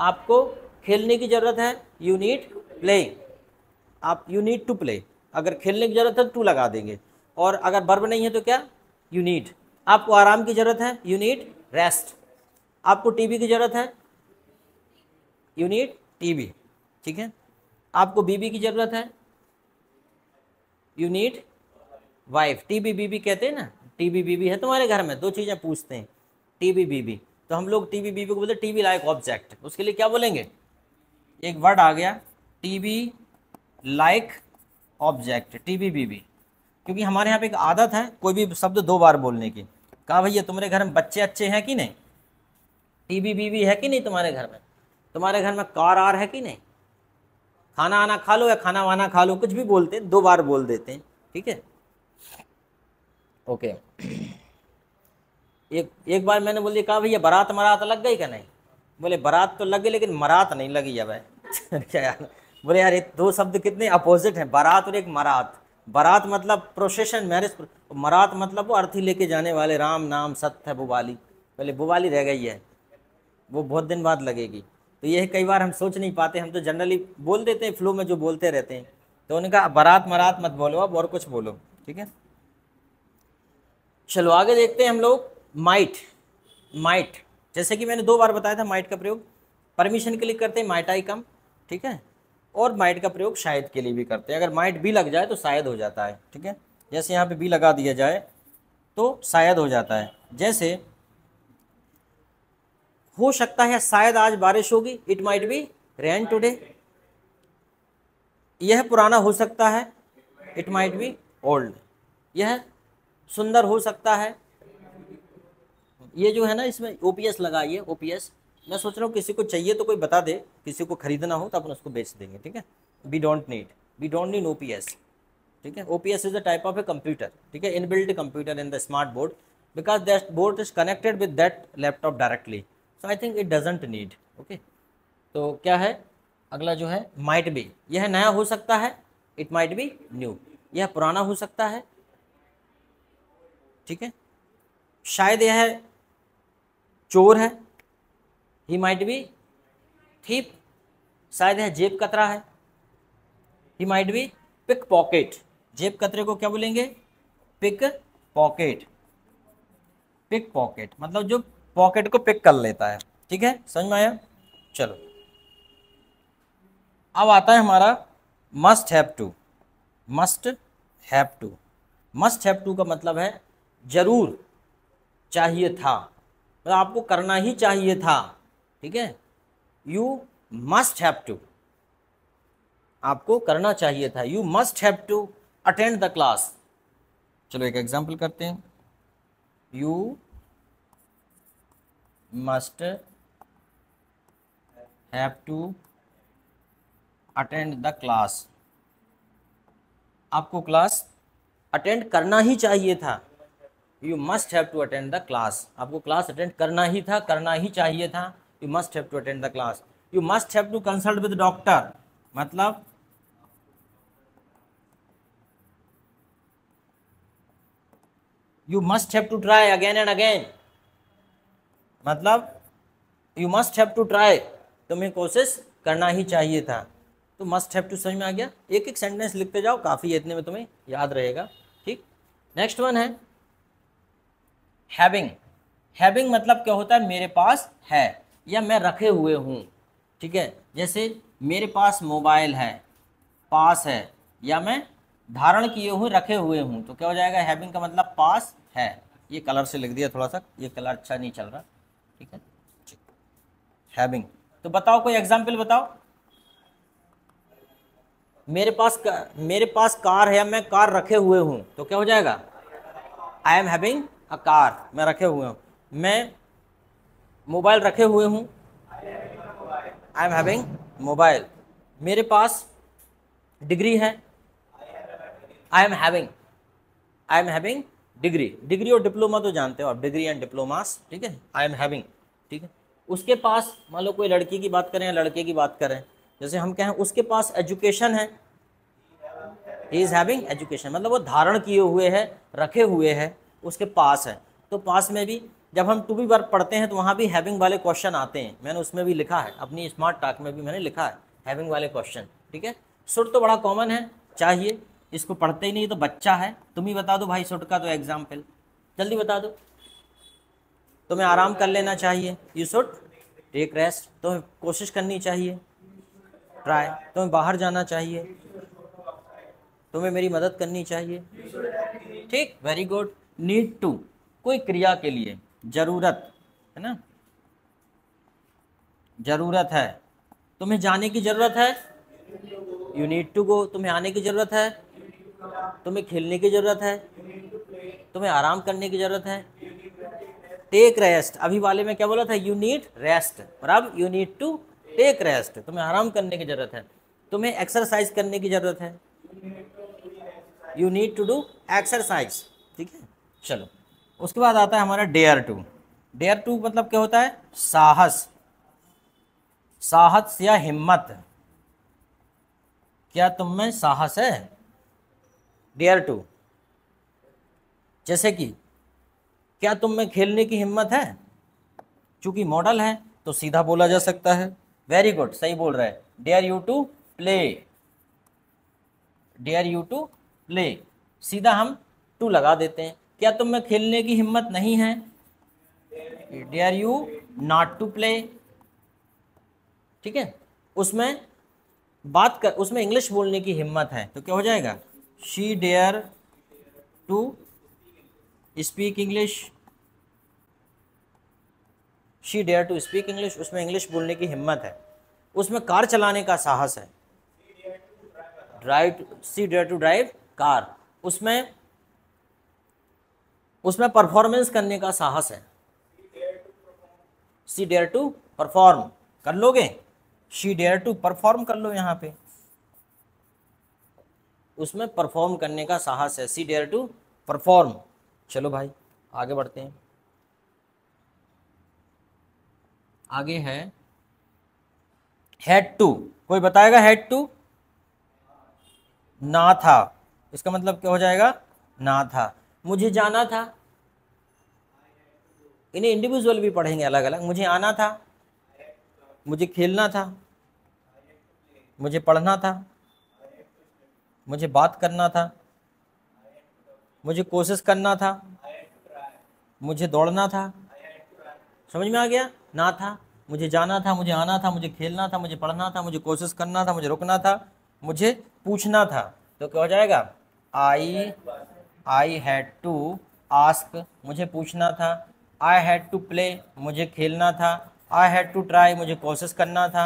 आपको खेलने की ज़रूरत है, यू नीड प्ले। आप यू नीड टू प्ले, अगर खेलने की ज़रूरत है तो टू लगा देंगे, और अगर वर्ब नहीं है तो क्या, यू नीड। आपको आराम की ज़रूरत है, यू नीड रेस्ट। आपको टीवी की ज़रूरत है, यू नीड टीवी, ठीक है। आपको बीबी की ज़रूरत है, यू नीड वाइफ। टीबी बीबी कहते हैं ना, टीबी बीबी है तुम्हारे घर में, दो चीज़ें पूछते हैं, टीबी बीबी। तो हम लोग टीबी बीबी को बोलते हैं टीबी लाइक ऑब्जेक्ट, उसके लिए क्या बोलेंगे, एक वर्ड आ गया टीबी लाइक ऑब्जेक्ट, टीबी बीबी। क्योंकि हमारे यहाँ पे एक आदत है कोई भी शब्द दो बार बोलने की। कहा भैया तुम्हारे घर में बच्चे अच्छे हैं कि नहीं, टीबी बीबी है कि नहीं तुम्हारे घर में, तुम्हारे घर में कार आर है कि नहीं, खाना आना खा लो या खाना वाना खा लो, कुछ भी बोलते हैं दो बार बोल देते हैं, ठीक है। ओके एक बार मैंने बोल दिया, कहा भैया बारात मरात लग गई क्या, नहीं। बोले बारात तो लग गई लेकिन मरात नहीं लगी है भाई। क्या यार, बोले यार ये दो शब्द कितने अपोजिट हैं, बारात और एक मरात। बारात मतलब प्रोसेशन मैरिज, मरात मतलब वो अर्थी लेके जाने वाले, राम नाम सत्य है वो वाली। बोले वो वाली रह गई है, वो बहुत दिन बाद लगेगी। तो ये कई बार हम सोच नहीं पाते, हम तो जनरली बोल देते हैं फ्लो में जो बोलते रहते हैं। तो उन्होंने कहा बारात मरात मत बोलो, अब और कुछ बोलो, ठीक है। चलो आगे देखते हैं हम लोग। माइट, माइट जैसे कि मैंने दो बार बताया था, माइट का प्रयोग परमिशन के लिए करते हैं, माइट आई कम, ठीक है। और माइट का प्रयोग शायद के लिए भी करते हैं, अगर माइट भी लग जाए तो शायद हो जाता है, ठीक है। जैसे यहाँ पे भी लगा दिया जाए तो शायद हो जाता है। जैसे हो सकता है शायद आज बारिश होगी, it might be rain today. यह पुराना हो सकता है, इट माइट बी ओल्ड। यह सुंदर हो सकता है, ये जो है ना इसमें ओपीएस लगाइए, ओपीएस। मैं सोच रहा हूँ किसी को चाहिए तो कोई बता दे, किसी को खरीदना हो तो अपन उसको बेच देंगे, ठीक है। वी डोंट नीड ओपीएस, ठीक है। OPS is a type of a computer, ठीक है, inbuilt computer in the smart board, because that board is connected with that laptop directly, so I think it doesn't need. Okay, तो क्या है अगला जो है, माइट बी। यह नया हो सकता है, इट माइट बी न्यू। यह पुराना हो सकता है, ठीक है। शायद यह चोर है, ही माइट बी थीप। शायद यह जेब कतरा है, he might be pickpocket. जेब कतरे को क्या बोलेंगे, पिक पॉकेट। पिक पॉकेट मतलब जो पॉकेट को पिक कर लेता है, ठीक है, समझ में आया। चलो अब आता है हमारा must have to. Must have to, must have to का मतलब है जरूर चाहिए था, मतलब आपको करना ही चाहिए था, ठीक है। यू मस्ट हैव टू, आपको करना चाहिए था, you must have to attend the class. चलो एक एग्जांपल करते हैं, you must have to attend the class. आपको क्लास अटेंड करना ही चाहिए था, you must have to attend the class. आपको क्लास अटेंड करना ही था, करना ही चाहिए था, you must have to attend the class. You must have to consult with doctor, मतलब you must have to try again and again, मतलब you must have to try, तुम्हें कोशिश करना ही चाहिए था। तो मस्ट हैव टू समझ में आ गया। एक एक सेंटेंस लिखते जाओ, काफ़ी है, इतने में तुम्हें याद रहेगा, ठीक। नेक्स्ट वन है हैविंग। हैविंग मतलब क्या होता है, मेरे पास है या मैं रखे हुए हूँ, ठीक है। जैसे मेरे पास मोबाइल है, पास है, या मैं धारण किए हुए रखे हुए हूँ, तो क्या हो जाएगा, हैविंग का मतलब पास है। ये कलर से लिख दिया थोड़ा सा, ये कलर अच्छा नहीं चल रहा, ठीक है। हैविंग, तो बताओ कोई एग्जाम्पल बताओ। मेरे पास कार है, मैं कार रखे हुए हूँ, तो क्या हो जाएगा, I am having a car, मैं रखे हुए हूँ। मैं मोबाइल रखे हुए हूँ, आई एम हैविंग मोबाइल। मेरे पास डिग्री है, I am having degree. Degree और डिप्लोमा तो जानते हो आप, डिग्री एंड डिप्लोमास, ठीक है। आई एम हैविंग, ठीक है। उसके पास, मान लो कोई लड़की की बात करें या लड़के की बात करें, जैसे हम कहें उसके पास एजुकेशन है, ही इज हैविंग एजुकेशन, मतलब वो धारण किए हुए है, रखे हुए है, उसके पास है। तो पास में भी जब हम टू बी वर्ब पढ़ते हैं तो वहाँ भी हैविंग वाले क्वेश्चन आते हैं, मैंने उसमें भी लिखा है, अपनी स्मार्ट टॉक में भी मैंने लिखा है हैविंग वाले क्वेश्चन, ठीक है। शुड तो बड़ा कॉमन है, चाहिए, इसको पढ़ते ही नहीं तो बच्चा है। तुम ही बता दो भाई शुड का तो एग्जाम्पल, जल्दी बता दो। तुम्हें आराम कर लेना चाहिए, यू शुड टेक रेस्ट, तुम्हें कोशिश करनी चाहिए, ट्राई, तुम्हें बाहर जाना चाहिए, तुम्हें मेरी मदद करनी चाहिए, ठीक, वेरी गुड। नीड टू, कोई क्रिया के लिए, जरूरत है ना, जरूरत है, तुम्हें जाने की जरूरत है, यू नीड टू गो, तुम्हें आने की जरूरत है, तुम्हें खेलने की जरूरत है, तुम्हें आराम करने की जरूरत है, टेक रेस्ट, अभी वाले में क्या बोला था, यू नीड रेस्ट, और अब you need to take rest, तुम्हें आराम करने की जरूरत है, तुम्हें एक्सरसाइज करने की जरूरत है, you need to do exercise, ठीक है। चलो उसके बाद आता है हमारा डेयर टू। डेयर टू मतलब क्या होता है, साहस, साहस या हिम्मत, क्या तुम में साहस है, डेयर टू। जैसे कि क्या तुम में खेलने की हिम्मत है, चूंकि मॉडल है तो सीधा बोला जा सकता है, वेरी गुड, सही बोल रहा है, dare you to play, dare you to play, सीधा हम टू लगा देते हैं। क्या तुम में खेलने की हिम्मत नहीं है, dare you not to play, ठीक है। उसमें बात कर, उसमें इंग्लिश बोलने की हिम्मत है तो क्या हो जाएगा, she dare to speak English, she dare to speak English, उसमें इंग्लिश बोलने की हिम्मत है। उसमें कार चलाने का साहस है, drive, she dare to drive car, उसमें परफॉर्मेंस करने का साहस है, शी डेयर टू परफॉर्म, कर लोगे, शी डेयर टू परफॉर्म कर लो यहाँ पे, उसमें परफॉर्म करने का साहस है, शी डेयर टू परफॉर्म। चलो भाई आगे बढ़ते हैं, आगे है हैड टू, कोई बताएगा हैड टू, ना था, इसका मतलब क्या हो जाएगा, ना था, मुझे जाना था, इन्हें इंडिविजुअल भी पढ़ेंगे अलग अलग, मुझे आना था, मुझे खेलना था, मुझे पढ़ना था, मुझे बात करना था, मुझे कोशिश करना था, मुझे दौड़ना था, समझ में आ गया, ना था, मुझे जाना था, मुझे आना था, मुझे खेलना था, मुझे पढ़ना था, मुझे कोशिश करना था, मुझे रुकना था, मुझे पूछना था, तो क्या हो जाएगा, आई हैड टू आस्क, मुझे पूछना था, आई हैड टू प्ले, मुझे खेलना था, आई हैड टू ट्राई, मुझे कोशिश करना था,